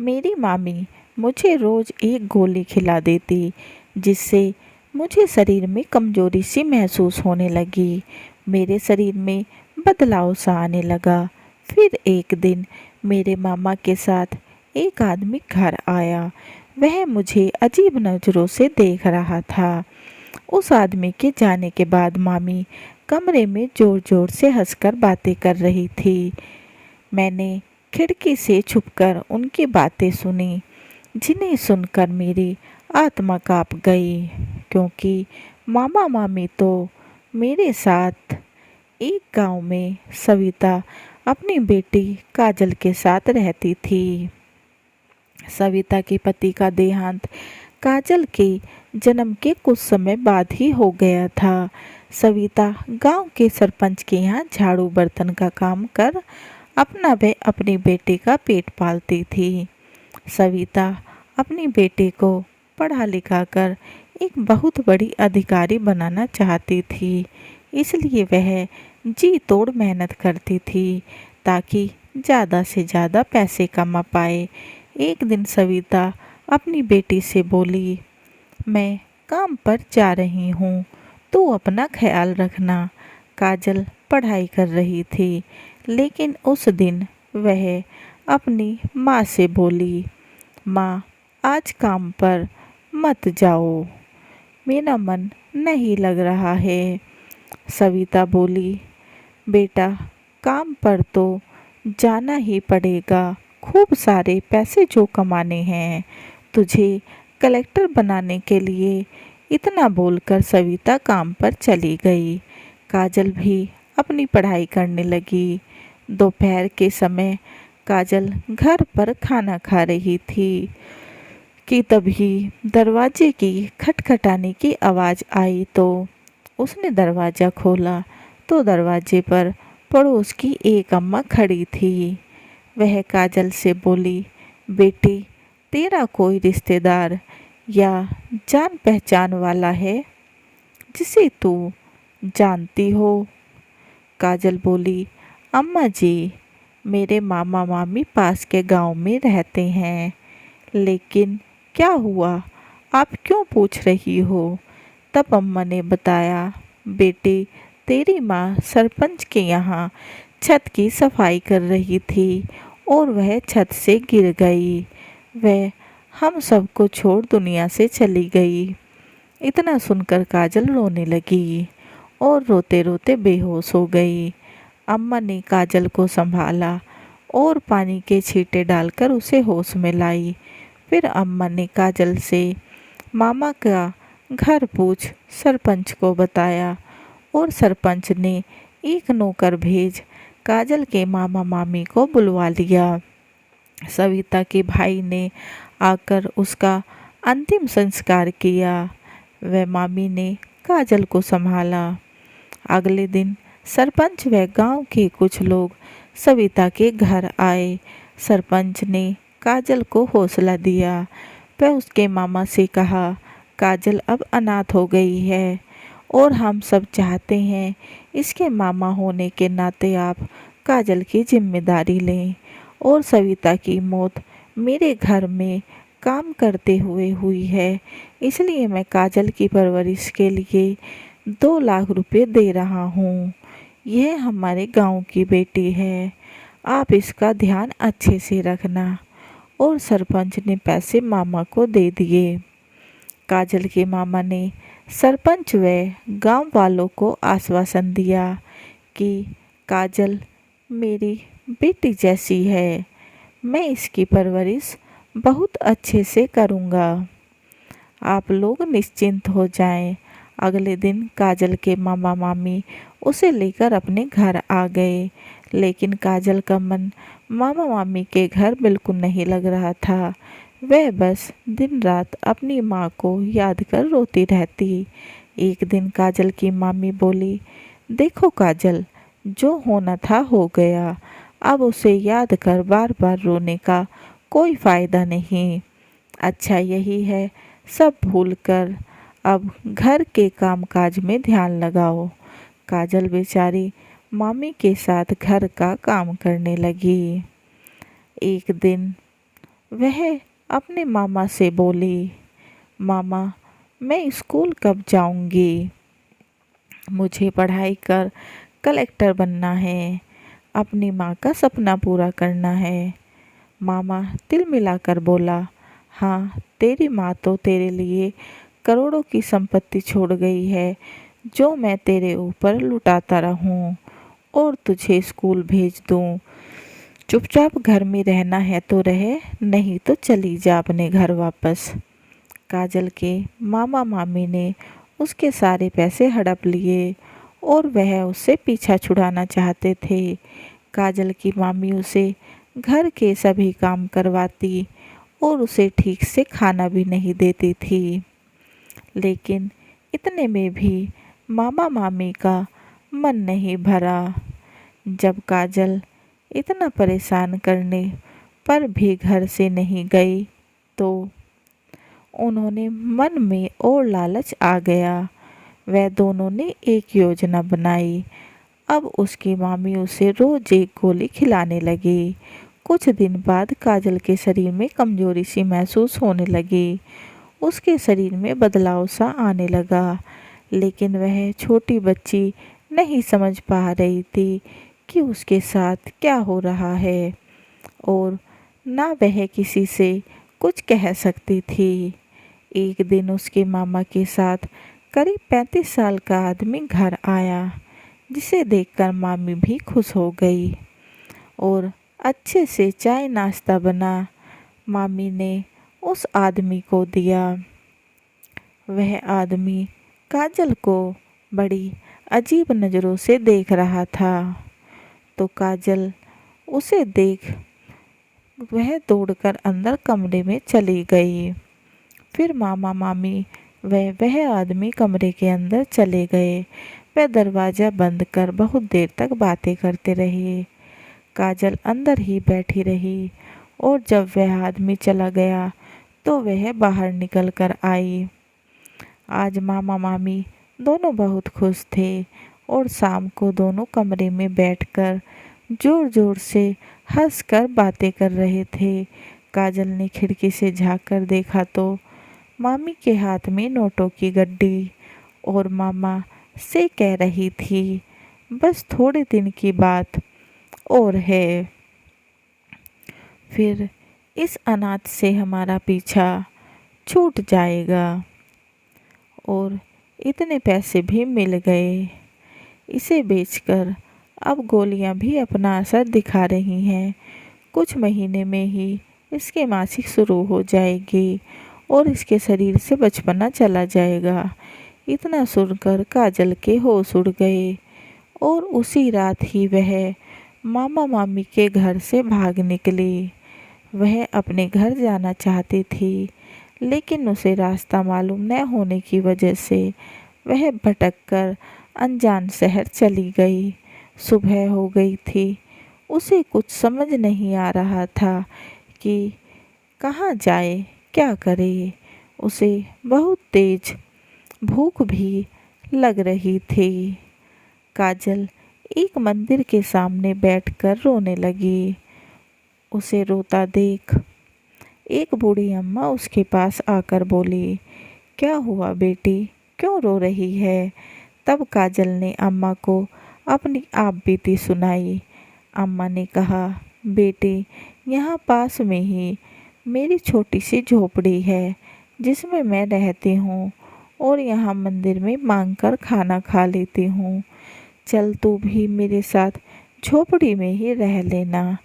मेरी मामी मुझे रोज एक गोली खिला देती, जिससे मुझे शरीर में कमजोरी सी महसूस होने लगी। मेरे शरीर में बदलाव सा आने लगा। फिर एक दिन मेरे मामा के साथ एक आदमी घर आया। वह मुझे अजीब नज़रों से देख रहा था। उस आदमी के जाने के बाद मामी कमरे में जोर जोर से हंसकर बातें कर रही थी। मैंने खिड़की से छुपकर उनकी बातें सुनी, जिन्हें सुनकर मेरी आत्मा कांप गई, क्योंकि मामा मामी तो मेरे साथ एक गांव में सविता अपनी बेटी काजल के साथ रहती थी। सविता के पति का देहांत काजल के जन्म के कुछ समय बाद ही हो गया था। सविता गांव के सरपंच के यहाँ झाड़ू बर्तन का काम कर अपना व अपनी बेटे का पेट पालती थी। सविता अपनी बेटे को पढ़ा लिखा कर एक बहुत बड़ी अधिकारी बनाना चाहती थी, इसलिए वह जी तोड़ मेहनत करती थी ताकि ज़्यादा से ज़्यादा पैसे कमा पाए। एक दिन सविता अपनी बेटी से बोली, मैं काम पर जा रही हूँ, तू अपना ख्याल रखना। काजल पढ़ाई कर रही थी, लेकिन उस दिन वह अपनी माँ से बोली, माँ आज काम पर मत जाओ, मेरा मन नहीं लग रहा है। सविता बोली, बेटा काम पर तो जाना ही पड़ेगा, खूब सारे पैसे जो कमाने हैं, तुझे कलेक्टर बनाने के लिए। इतना बोलकर सविता काम पर चली गई। काजल भी अपनी पढ़ाई करने लगी। दोपहर के समय काजल घर पर खाना खा रही थी कि तभी दरवाजे की खटखटाने की आवाज़ आई, तो उसने दरवाज़ा खोला तो दरवाजे पर पड़ोस की एक अम्मा खड़ी थी। वह काजल से बोली, बेटी तेरा कोई रिश्तेदार या जान पहचान वाला है जिसे तू जानती हो? काजल बोली, अम्मा जी मेरे मामा मामी पास के गांव में रहते हैं। लेकिन क्या हुआ, आप क्यों पूछ रही हो? तब अम्मा ने बताया, बेटी तेरी माँ सरपंच के यहाँ छत की सफाई कर रही थी और वह छत से गिर गई। वह हम सबको छोड़ दुनिया से चली गई। इतना सुनकर काजल रोने लगी और रोते रोते बेहोश हो गई। अम्मा ने काजल को संभाला और पानी के छींटे डालकर उसे होश में लाई। फिर अम्मा ने काजल से मामा का घर पूछ सरपंच को बताया और सरपंच ने एक नौकर भेज काजल के मामा मामी को बुलवा लिया। सविता के भाई ने आकर उसका अंतिम संस्कार किया। वह मामी ने काजल को संभाला। अगले दिन सरपंच व गांव के कुछ लोग सविता के घर आए। सरपंच ने काजल को हौसला दिया। वह उसके मामा से कहा, काजल अब अनाथ हो गई है और हम सब चाहते हैं इसके मामा होने के नाते आप काजल की जिम्मेदारी लें। और सविता की मौत मेरे घर में काम करते हुए हुई है, इसलिए मैं काजल की परवरिश के लिए 2 लाख रुपए दे रहा हूँ। यह हमारे गांव की बेटी है, आप इसका ध्यान अच्छे से रखना। और सरपंच ने पैसे मामा को दे दिए। काजल के मामा ने सरपंच व गांव वालों को आश्वासन दिया कि काजल मेरी बेटी जैसी है, मैं इसकी परवरिश बहुत अच्छे से करूँगा, आप लोग निश्चिंत हो जाएं। अगले दिन काजल के मामा मामी उसे लेकर अपने घर आ गए, लेकिन काजल का मन मामा मामी के घर बिल्कुल नहीं लग रहा था। वह बस दिन रात अपनी माँ को याद कर रोती रहती। एक दिन काजल की मामी बोली, देखो काजल, जो होना था हो गया, अब उसे याद कर बार बार रोने का कोई फ़ायदा नहीं। अच्छा यही है, सब भूलकर अब घर के कामकाज में ध्यान लगाओ। काजल बेचारी मामी के साथ घर का काम करने लगी। एक दिन वह अपने मामा से बोली, मामा, मैं स्कूल कब जाऊंगी? मुझे पढ़ाई कर कलेक्टर बनना है, अपनी माँ का सपना पूरा करना है। मामा तिल मिलाकर बोला, हाँ, तेरी माँ तो तेरे लिए करोड़ों की संपत्ति छोड़ गई है, जो मैं तेरे ऊपर लुटाता रहूं और तुझे स्कूल भेज दूं। चुपचाप घर में रहना है तो रहे, नहीं तो चली जा अपने घर वापस। काजल के मामा मामी ने उसके सारे पैसे हड़प लिए और वह उससे पीछा छुड़ाना चाहते थे। काजल की मामी उसे घर के सभी काम करवाती और उसे ठीक से खाना भी नहीं देती थी। लेकिन इतने में भी मामा मामी का मन नहीं भरा। जब काजल इतना परेशान करने पर भी घर से नहीं गई तो उन्होंने मन में और लालच आ गया। वह दोनों ने एक योजना बनाई। अब उसकी मामी उसे रोज एक गोली खिलाने लगी। कुछ दिन बाद काजल के शरीर में कमजोरी सी महसूस होने लगी। उसके शरीर में बदलाव सा आने लगा, लेकिन वह छोटी बच्ची नहीं समझ पा रही थी कि उसके साथ क्या हो रहा है और ना वह किसी से कुछ कह सकती थी। एक दिन उसके मामा के साथ करीब 35 साल का आदमी घर आया, जिसे देखकर मामी भी खुश हो गई और अच्छे से चाय नाश्ता बना मामी ने उस आदमी को दिया। वह आदमी काजल को बड़ी अजीब नज़रों से देख रहा था, तो काजल उसे देख वह दौड़कर अंदर कमरे में चली गई। फिर मामा मामी वह आदमी कमरे के अंदर चले गए। वह दरवाज़ा बंद कर बहुत देर तक बातें करते रहे। काजल अंदर ही बैठी रही और जब वह आदमी चला गया तो वह बाहर निकल कर आई। आज मामा मामी दोनों बहुत खुश थे और शाम को दोनों कमरे में बैठकर जोर जोर से हंसकर बातें कर रहे थे। काजल ने खिड़की से झांक कर देखा तो मामी के हाथ में नोटों की गड्डी और मामा से कह रही थी, बस थोड़े दिन की बात और है, फिर इस अनाथ से हमारा पीछा छूट जाएगा। और इतने पैसे भी मिल गए। इसे बेचकर अब गोलियां भी अपना असर दिखा रही हैं। कुछ महीने में ही इसके मासिक शुरू हो जाएगी और इसके शरीर से बचपना चला जाएगा। इतना सुनकर काजल के होश उड़ गए और उसी रात ही वह मामा मामी के घर से भाग निकली। वह अपने घर जाना चाहती थी, लेकिन उसे रास्ता मालूम न होने की वजह से वह भटककर अनजान शहर चली गई। सुबह हो गई थी। उसे कुछ समझ नहीं आ रहा था कि कहाँ जाए, क्या करे। उसे बहुत तेज भूख भी लग रही थी। काजल एक मंदिर के सामने बैठकर रोने लगी। उसे रोता देख एक बूढ़ी अम्मा उसके पास आकर बोली, क्या हुआ बेटी, क्यों रो रही है? तब काजल ने अम्मा को अपनी आप बीती सुनाई। अम्मा ने कहा, बेटी, यहाँ पास में ही मेरी छोटी सी झोपड़ी है जिसमें मैं रहती हूँ और यहाँ मंदिर में मांगकर खाना खा लेती हूँ। चल तू भी मेरे साथ झोपड़ी में ही रह लेना।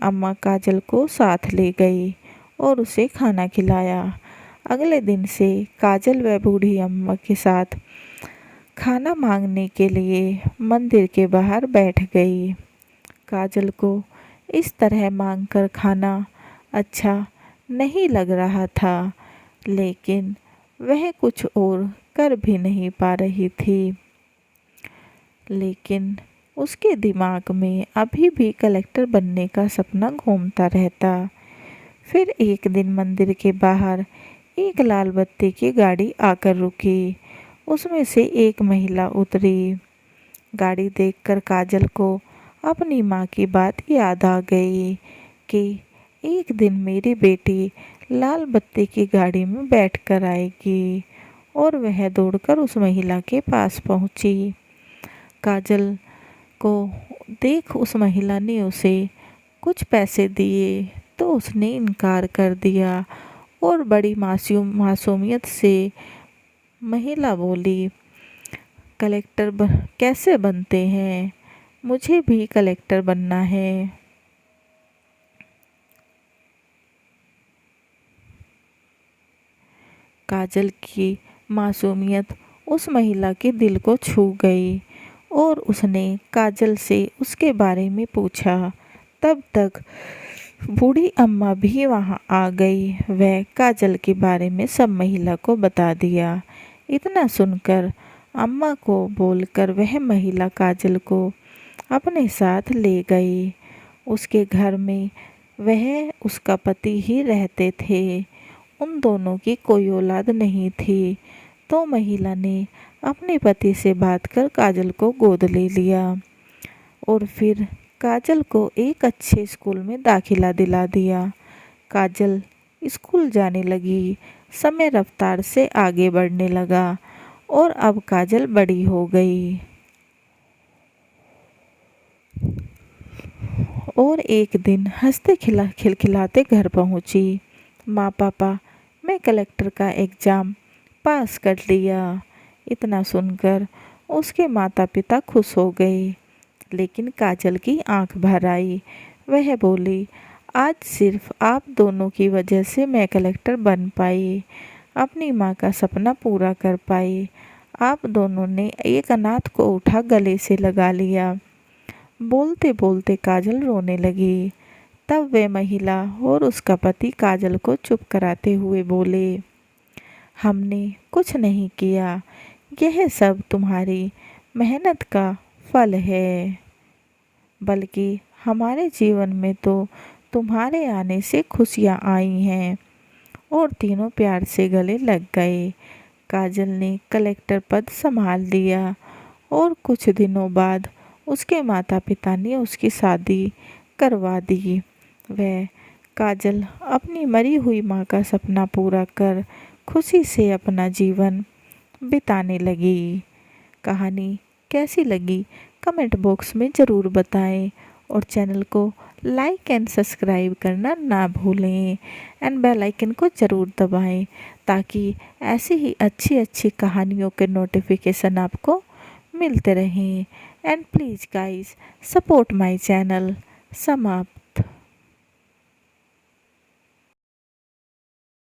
अम्मा काजल को साथ ले गई और उसे खाना खिलाया। अगले दिन से काजल व बूढ़ी अम्मा के साथ खाना मांगने के लिए मंदिर के बाहर बैठ गई। काजल को इस तरह मांगकर खाना अच्छा नहीं लग रहा था, लेकिन वह कुछ और कर भी नहीं पा रही थी। लेकिन उसके दिमाग में अभी भी कलेक्टर बनने का सपना घूमता रहता। फिर एक दिन मंदिर के बाहर एक लाल बत्ती की गाड़ी आकर रुकी। उसमें से एक महिला उतरी। गाड़ी देखकर काजल को अपनी माँ की बात याद आ गई कि एक दिन मेरी बेटी लाल बत्ती की गाड़ी में बैठकर आएगी। और वह दौड़कर उस महिला के पास पहुंची। काजल को देख उस महिला ने उसे कुछ पैसे दिए तो उसने इनकार कर दिया और बड़ी मासूमियत से महिला बोली, कलेक्टर कैसे बनते हैं? मुझे भी कलेक्टर बनना है। काजल की मासूमियत उस महिला के दिल को छू गई और उसने काजल से उसके बारे में पूछा। तब तक बूढ़ी अम्मा भी वहां आ गई। वह काजल के बारे में सब महिला को बता दिया। इतना सुनकर अम्मा को बोलकर वह महिला काजल को अपने साथ ले गई। उसके घर में वह उसका पति ही रहते थे। उन दोनों की कोई औलाद नहीं थी। तो महिला ने अपने पति से बात कर काजल को गोद ले लिया और फिर काजल को एक अच्छे स्कूल में दाखिला दिला दिया। काजल स्कूल जाने लगी। समय रफ्तार से आगे बढ़ने लगा और अब काजल बड़ी हो गई। और एक दिन हंसते खिलखिलाते घर पहुंची। माँ पापा, मैं कलेक्टर का एग्ज़ाम पास कर लिया। इतना सुनकर उसके माता पिता खुश हो गए। लेकिन काजल की आंख भर आई। वह बोली, आज सिर्फ आप दोनों की वजह से मैं कलेक्टर बन पाई, अपनी माँ का सपना पूरा कर पाई। आप दोनों ने एक अनाथ को उठा गले से लगा लिया। बोलते बोलते काजल रोने लगी। तब वे महिला और उसका पति काजल को चुप कराते हुए बोले, हमने कुछ नहीं किया, यह सब तुम्हारी मेहनत का फल है। बल्कि हमारे जीवन में तो तुम्हारे आने से खुशियाँ आई हैं। और तीनों प्यार से गले लग गए। काजल ने कलेक्टर पद संभाल लिया और कुछ दिनों बाद उसके माता पिता ने उसकी शादी करवा दी। वह काजल अपनी मरी हुई माँ का सपना पूरा कर खुशी से अपना जीवन बिताने लगी। कहानी कैसी लगी कमेंट बॉक्स में ज़रूर बताएं और चैनल को लाइक एंड सब्सक्राइब करना ना भूलें एंड बेल आइकन को ज़रूर दबाएं ताकि ऐसी ही अच्छी अच्छी कहानियों के नोटिफिकेशन आपको मिलते रहें। And please guys support my channel. समाप्त।